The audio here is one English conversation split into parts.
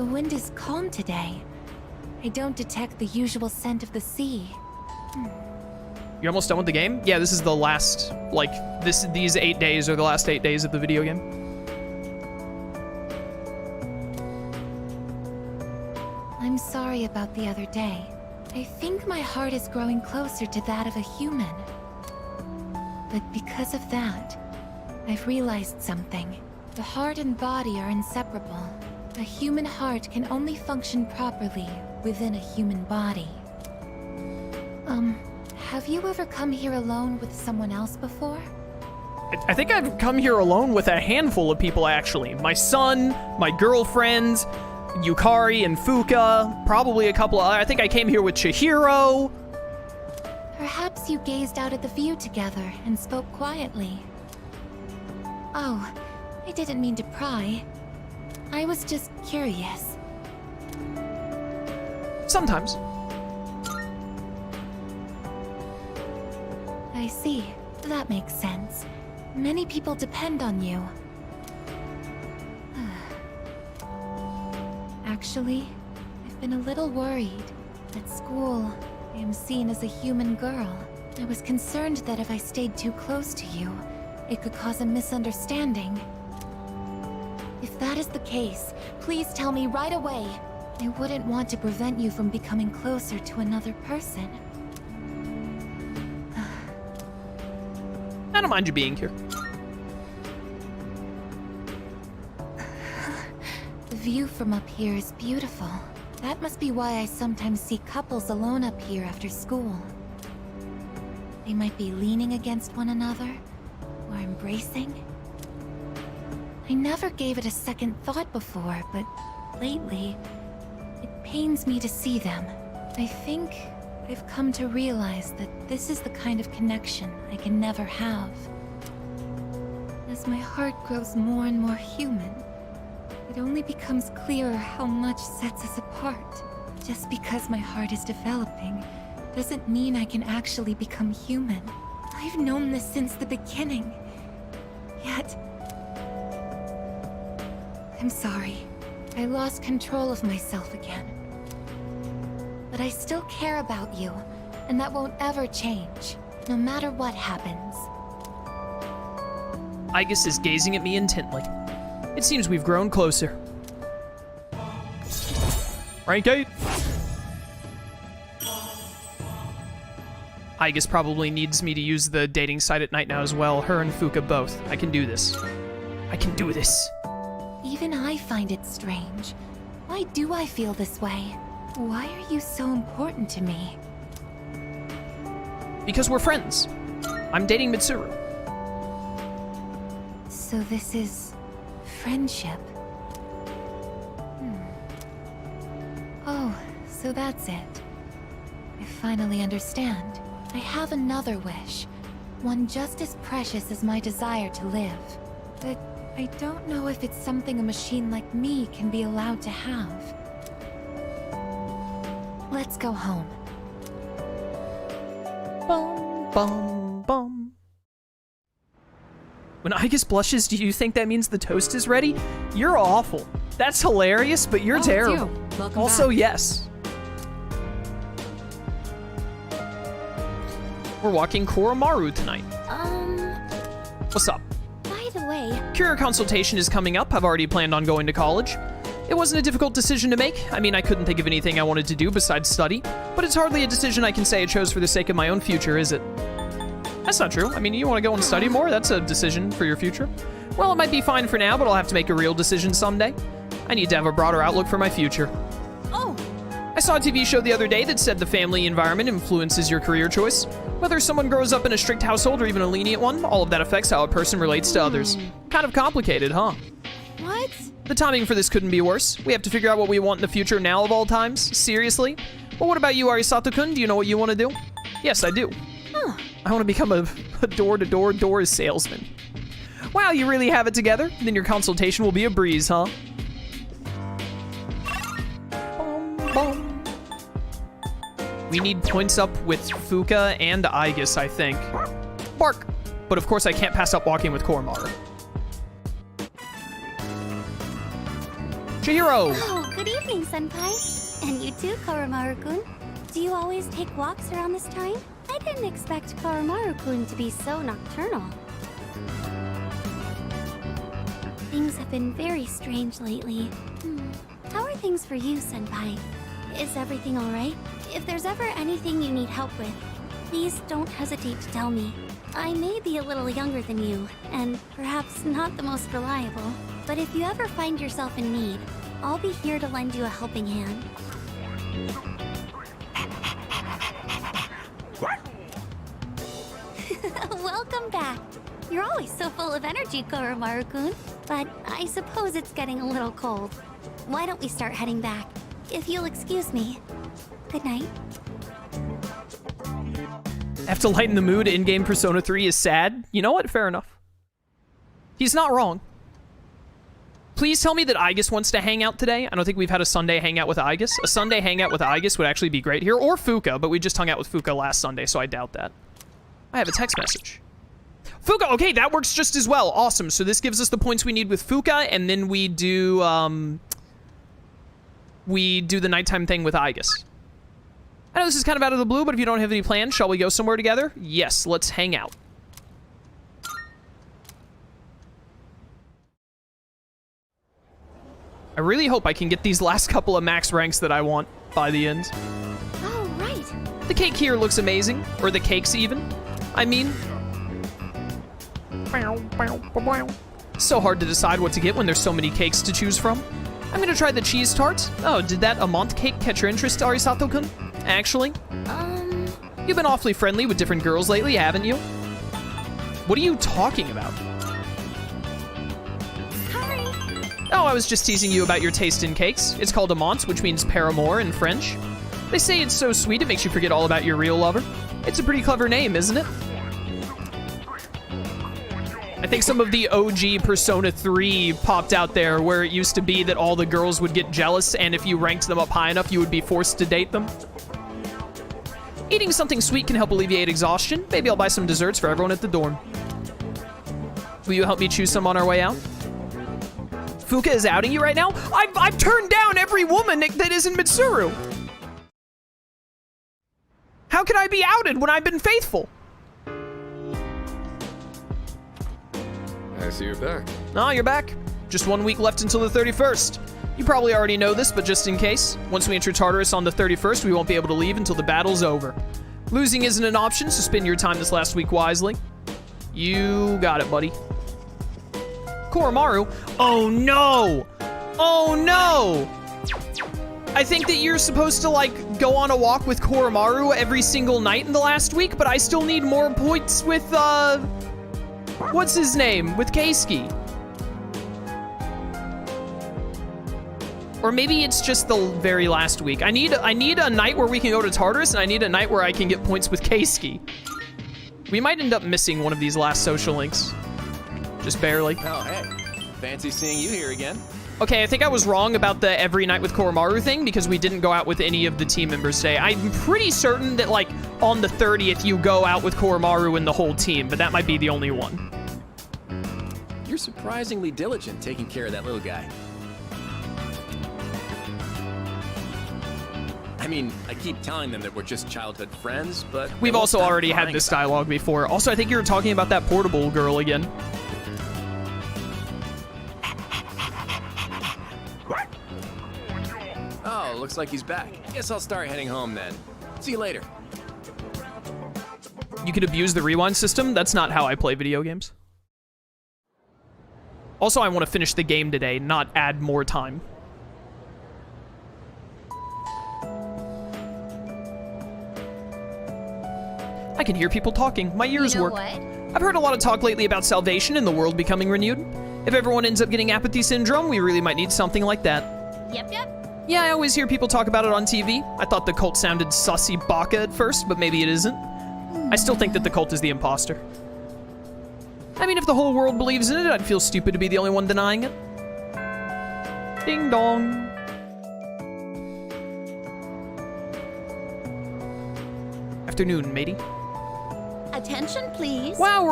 The wind is calm today. I don't detect the usual scent of the sea. You're almost done with the game? Yeah, this is the last, like, these 8 days are the last 8 days of the video game. I'm sorry about the other day. I think my heart is growing closer to that of a human. But because of that, I've realized something. The heart and body are inseparable. A human heart can only function properly within a human body. Have you ever come here alone with someone else before? I think I've come here alone with a handful of people, actually. My son, my girlfriend, Yukari and Fuka, probably a couple of... I think I came here with Chihiro. Perhaps you gazed out at the view together and spoke quietly. Oh, I didn't mean to pry. I was just curious. Sometimes. I see. That makes sense. Many people depend on you. Actually, I've been a little worried. At school, I am seen as a human girl. I was concerned that if I stayed too close to you, it could cause a misunderstanding. If that is the case, please tell me right away. I wouldn't want to prevent you from becoming closer to another person. I don't mind you being here. The view from up here is beautiful. That must be why I sometimes see couples alone up here after school. They might be leaning against one another, or embracing. I never gave it a second thought before, but lately, it pains me to see them. I think I've come to realize that this is the kind of connection I can never have. As my heart grows more and more human, it only becomes clearer how much sets us apart. Just because my heart is developing doesn't mean I can actually become human. I've known this since the beginning. Yet... I'm sorry. I lost control of myself again. But I still care about you, and that won't ever change, no matter what happens. Aigis is gazing at me intently. It seems we've grown closer. Rank 8. Aigis probably needs me to use the dating site at night now as well. Her and Fuka both. I can do this. I can do this. Even I find it strange. Why do I feel this way? Why are you so important to me? Because we're friends. I'm dating Mitsuru. So this is... friendship. Oh, so that's it. I finally understand. I have another wish. One just as precious as my desire to live. But I don't know if it's something a machine like me can be allowed to have. Let's go home. Bum, bum, bum. When Aigis blushes, do you think that means the toast is ready? You're awful. That's hilarious, but you're terrible. It's you. Welcome Also, back. yes. We're walking Koromaru tonight. What's up? By the way, Career consultation is coming up. I've already planned on going to college. It wasn't a difficult decision to make. I mean, I couldn't think of anything I wanted to do besides study, but it's hardly a decision I can say I chose for the sake of my own future, is it? That's not true. I mean, you want to go and study more? That's a decision for your future. Well, it might be fine for now, but I'll have to make a real decision someday. I need to have a broader outlook for my future. Oh, I saw a TV show the other day that said the family environment influences your career choice. Whether someone grows up in a strict household or even a lenient one, all of that affects how a person relates to others. Kind of complicated, huh? what? The timing for this couldn't be worse. We have to figure out what we want in the future now of all times. Seriously? Well, what about you, Arisato-kun? Do you know what you want to do? Yes, I do. Huh. I want to become a door-to-door doors salesman. Wow, you really have it together? Then your consultation will be a breeze, huh? Bum. We need points up with Fuka and Aigis, I think. Bark! But of course I can't pass up walking with Koromaru. Chihiro! Oh, good evening, Senpai. And you too, Koromaru-kun. Do you always take walks around this time? I didn't expect Koromaru-kun to be so nocturnal. Things have been very strange lately. How are things for you, Senpai? Is everything alright? If there's ever anything you need help with, please don't hesitate to tell me. I may be a little younger than you, and perhaps not the most reliable, but if you ever find yourself in need, I'll be here to lend you a helping hand. Welcome back. You're always so full of energy, Koromaru-kun, but I suppose it's getting a little cold. Why don't we start heading back? If you'll excuse me. Good night. Have to lighten the mood, in-game Persona 3 is sad. You know what? Fair enough. He's not wrong. Please tell me that Aigis wants to hang out today. I don't think we've had a Sunday hangout with Aigis. A Sunday hangout with Aigis would actually be great here. Or Fuka, but we just hung out with Fuka last Sunday, so I doubt that. I have a text message. Fuka, okay, that works just as well. Awesome. So this gives us the points we need with Fuka, and then we do the nighttime thing with Aigis. I know this is kind of out of the blue, but if you don't have any plans, shall we go somewhere together? Yes, let's hang out. I really hope I can get these last couple of max ranks that I want by the end. Oh, right. The cake here looks amazing. Or the cakes, even. I mean... So hard to decide what to get when there's so many cakes to choose from. I'm gonna try the cheese tart. Oh, did that Amont cake catch your interest, Arisato-kun? Actually? You've been awfully friendly with different girls lately, haven't you? What are you talking about? Hurry. Oh, I was just teasing you about your taste in cakes. It's called Amont, which means paramour in French. They say it's so sweet it makes you forget all about your real lover. It's a pretty clever name, isn't it? I think some of the OG Persona 3 popped out there where it used to be that all the girls would get jealous, and if you ranked them up high enough, you would be forced to date them. Eating something sweet can help alleviate exhaustion. Maybe I'll buy some desserts for everyone at the dorm. Will you help me choose some on our way out? Fuka is outing you right now? I've turned down every woman that isn't Mitsuru. How can I be outed when I've been faithful? I see you're back. Oh, you're back. Just 1 week left until the 31st. You probably already know this, but just in case, once we enter Tartarus on the 31st, we won't be able to leave until the battle's over. Losing isn't an option, so spend your time this last week wisely. You got it, buddy. Koromaru? Oh no! Oh no! I think that you're supposed to, like, go on a walk with Koromaru every single night in the last week, but I still need more points with, what's his name? With Keisuke. Or maybe it's just the very last week. I need a night where we can go to Tartarus, and I need a night where I can get points with Keisuke. We might end up missing one of these last social links. Just barely. Oh, hey. Fancy seeing you here again. Okay, I think I was wrong about the every night with Koromaru thing because we didn't go out with any of the team members today. I'm pretty certain that, like, on the 30th, you go out with Koromaru and the whole team, but that might be the only one. You're surprisingly diligent taking care of that little guy. I mean, I keep telling them that we're just childhood friends, but... We've also already had this dialogue before. Also, I think you were talking about that portable girl again. Oh, looks like he's back. Guess I'll start heading home then. See you later. You could abuse the rewind system. That's not how I play video games. Also, I want to finish the game today, not add more time. I can hear people talking. My ears work. What? I've heard a lot of talk lately about salvation and the world becoming renewed. If everyone ends up getting apathy syndrome, we really might need something like that. Yep. Yeah, I always hear people talk about it on TV. I thought the cult sounded sussy baka at first, but maybe it isn't. I still think that the cult is the imposter. I mean, if the whole world believes in it, I'd feel stupid to be the only one denying it. Ding dong. Afternoon, matey. Attention, please. Wow,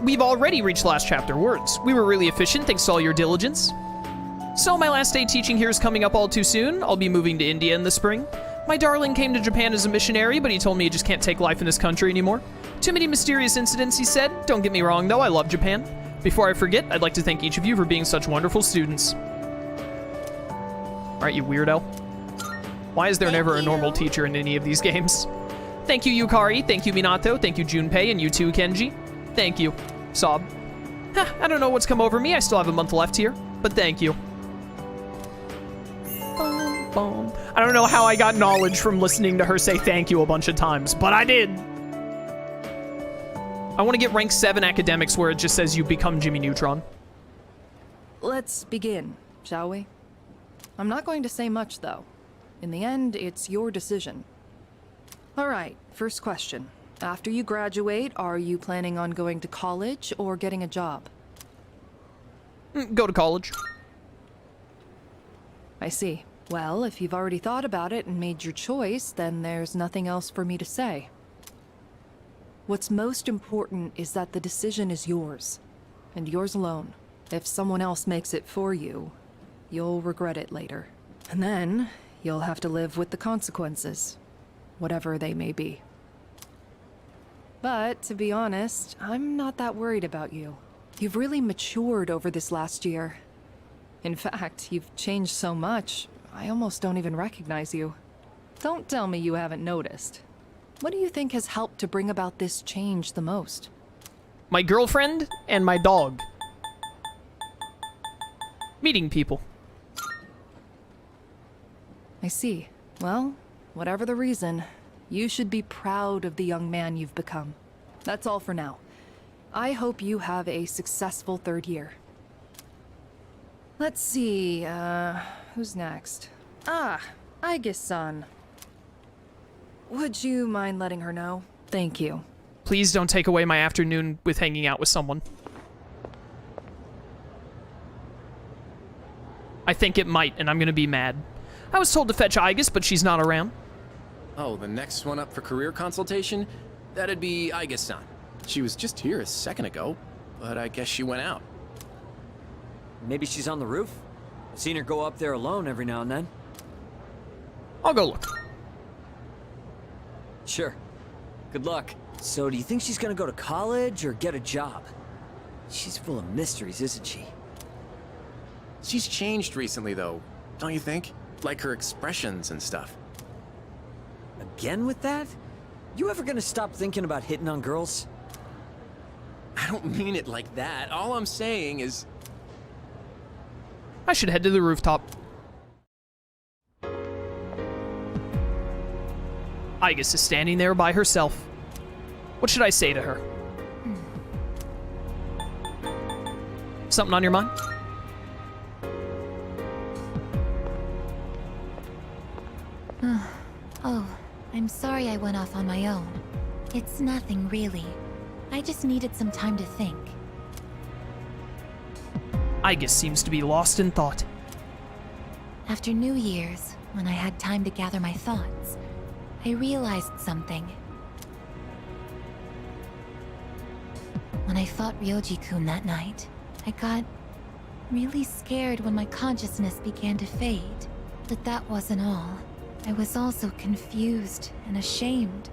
we've already reached last chapter. Words. We were really efficient thanks to all your diligence. So my last day teaching here is coming up all too soon. I'll be moving to India in the spring. My darling came to Japan as a missionary, but he told me he just can't take life in this country anymore. Too many mysterious incidents, he said. Don't get me wrong, though, I love Japan. Before I forget, I'd like to thank each of you for being such wonderful students. Alright, you weirdo. Why is there never a normal teacher in any of these games? Thank you, Yukari. Thank you, Minato. Thank you, Junpei. And you too, Kenji. Thank you. Sob. I don't know what's come over me. I still have a month left here. But thank you. I don't know how I got knowledge from listening to her say thank you a bunch of times, but I did. I want to get rank 7 academics where it just says you become Jimmy Neutron. Let's begin, shall we? I'm not going to say much, though. In the end, it's your decision. All right, first question. After you graduate, are you planning on going to college or getting a job? Go to college. I see. Well, if you've already thought about it and made your choice, then there's nothing else for me to say. What's most important is that the decision is yours, and yours alone. If someone else makes it for you, you'll regret it later. And then, you'll have to live with the consequences, whatever they may be. But, to be honest, I'm not that worried about you. You've really matured over this last year. In fact, you've changed so much, I almost don't even recognize you. Don't tell me you haven't noticed. What do you think has helped to bring about this change the most? My girlfriend and my dog. Meeting people. I see. Well, whatever the reason, you should be proud of the young man you've become. That's all for now. I hope you have a successful third year. Let's see, who's next? Aigis-san. Would you mind letting her know? Thank you. Please don't take away my afternoon with hanging out with someone. I think it might, and I'm gonna be mad. I was told to fetch Aigis, but she's not around. Oh, the next one up for career consultation? That'd be Aigis-san. She was just here a second ago, but I guess she went out. Maybe she's on the roof? I've seen her go up there alone every now and then. I'll go look. Sure. Good luck. So, do you think she's gonna go to college or get a job? She's full of mysteries, isn't she? She's changed recently, though, don't you think? Like her expressions and stuff. Again with that? You ever gonna stop thinking about hitting on girls? I don't mean it like that. All I'm saying is... I should head to the rooftop. Aigis is standing there by herself. What should I say to her? Something on your mind? Oh, I'm sorry I went off on my own. It's nothing, really. I just needed some time to think. Aigis seems to be lost in thought. After New Year's, when I had time to gather my thoughts, I realized something. When I fought Ryoji-kun that night, I got really scared when my consciousness began to fade. But that wasn't all. I was also confused and ashamed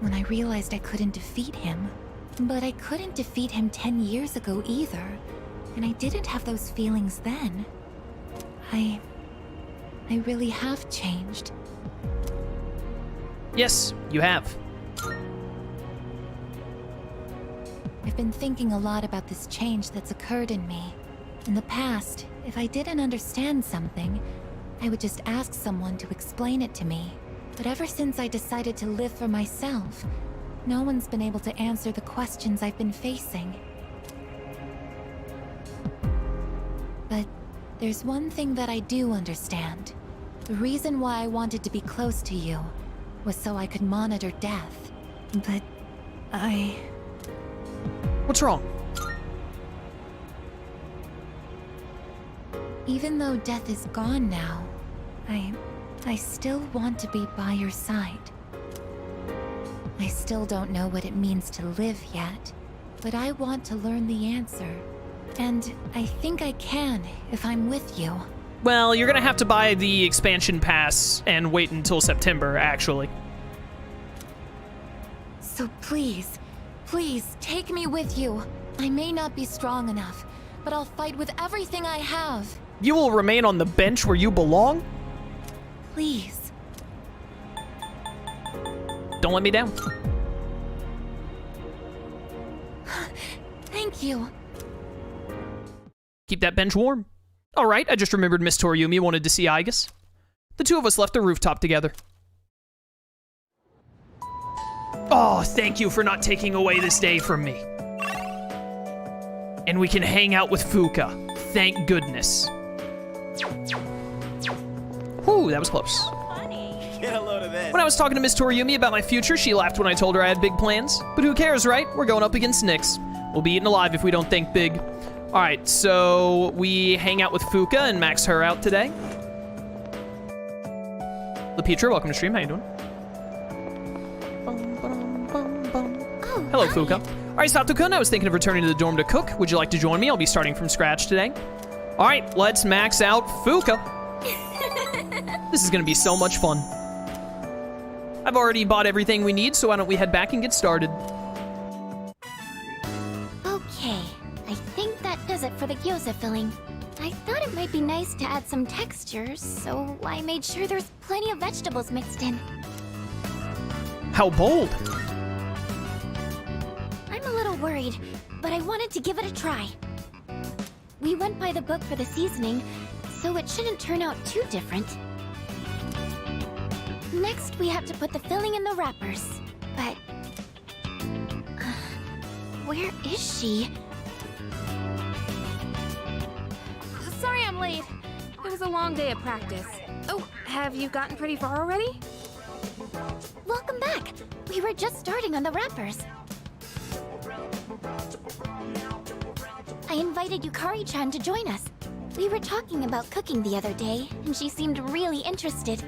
when I realized I couldn't defeat him. But I couldn't defeat him 10 years ago either, and I didn't have those feelings then. I really have changed. Yes, you have. I've been thinking a lot about this change that's occurred in me. In the past, if I didn't understand something, I would just ask someone to explain it to me. But ever since I decided to live for myself, no one's been able to answer the questions I've been facing. But there's one thing that I do understand. The reason why I wanted to be close to you was so I could monitor death. But What's wrong? even though death is gone now, I still want to be by your side. I still don't know what it means to live yet, but I want to learn the answer. And I think I can if I'm with you. Well, you're gonna have to buy the expansion pass and wait until September, actually. So please, please take me with you. I may not be strong enough, but I'll fight with everything I have. You will remain on the bench where you belong? Please. Don't let me down. Thank you. Keep that bench warm. All right, I just remembered Miss Toriumi wanted to see Aigis. The two of us left the rooftop together. Oh, thank you for not taking away this day from me. And we can hang out with Fuka. Thank goodness. Whew, that was close. Get a load of this. When I was talking to Miss Toriumi about my future, she laughed when I told her I had big plans. But who cares, right? We're going up against Nyx. We'll be eaten alive if we don't think big. All right, so we hang out with Fuka and max her out today. LaPetra, welcome to stream. How you doing? Oh, Hello, hi. Fuka. All right, Sato-kun, I was thinking of returning to the dorm to cook. Would you like to join me? I'll be starting from scratch today. All right, let's max out Fuka. This is going to be so much fun. I've already bought everything we need, so why don't we head back and get started? Okay, I think that does it for the gyoza filling. I thought it might be nice to add some textures, so I made sure there's plenty of vegetables mixed in. How bold. I'm a little worried, but I wanted to give it a try. We went by the book for the seasoning, so it shouldn't turn out too different. Next, we have to put the filling in the wrappers, but... where is she? Sorry I'm late. It was a long day of practice. Oh, have you gotten pretty far already? Welcome back! We were just starting on the wrappers. I invited Yukari-chan to join us. We were talking about cooking the other day, and she seemed really interested.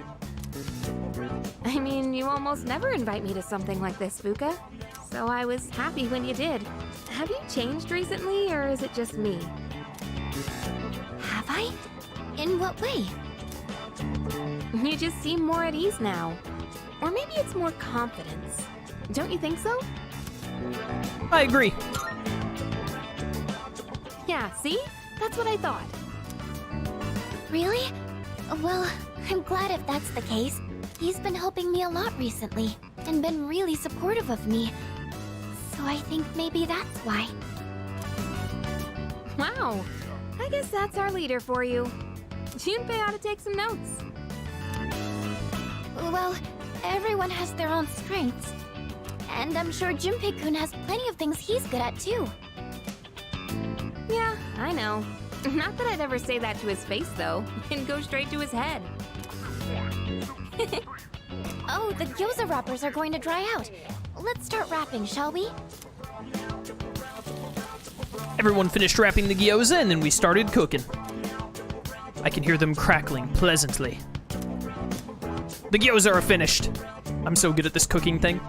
I mean, you almost never invite me to something like this, Fuka. So I was happy when you did. Have you changed recently, or is it just me? Have I? In what way? You just seem more at ease now. Or maybe it's more confidence. Don't you think so? I agree. Yeah, see? That's what I thought. Really? Well, I'm glad if that's the case. He's been helping me a lot recently, and been really supportive of me. So I think maybe that's why. Wow. I guess that's our leader for you. Junpei ought to take some notes. Well, everyone has their own strengths. And I'm sure Junpei-kun has plenty of things he's good at too. Yeah, I know. Not that I'd ever say that to his face, though, and go straight to his head. Oh, the gyoza wrappers are going to dry out. Let's start wrapping, shall we? Everyone finished wrapping the gyoza, and then we started cooking. I can hear them crackling pleasantly. The gyoza are finished. I'm so good at this cooking thing.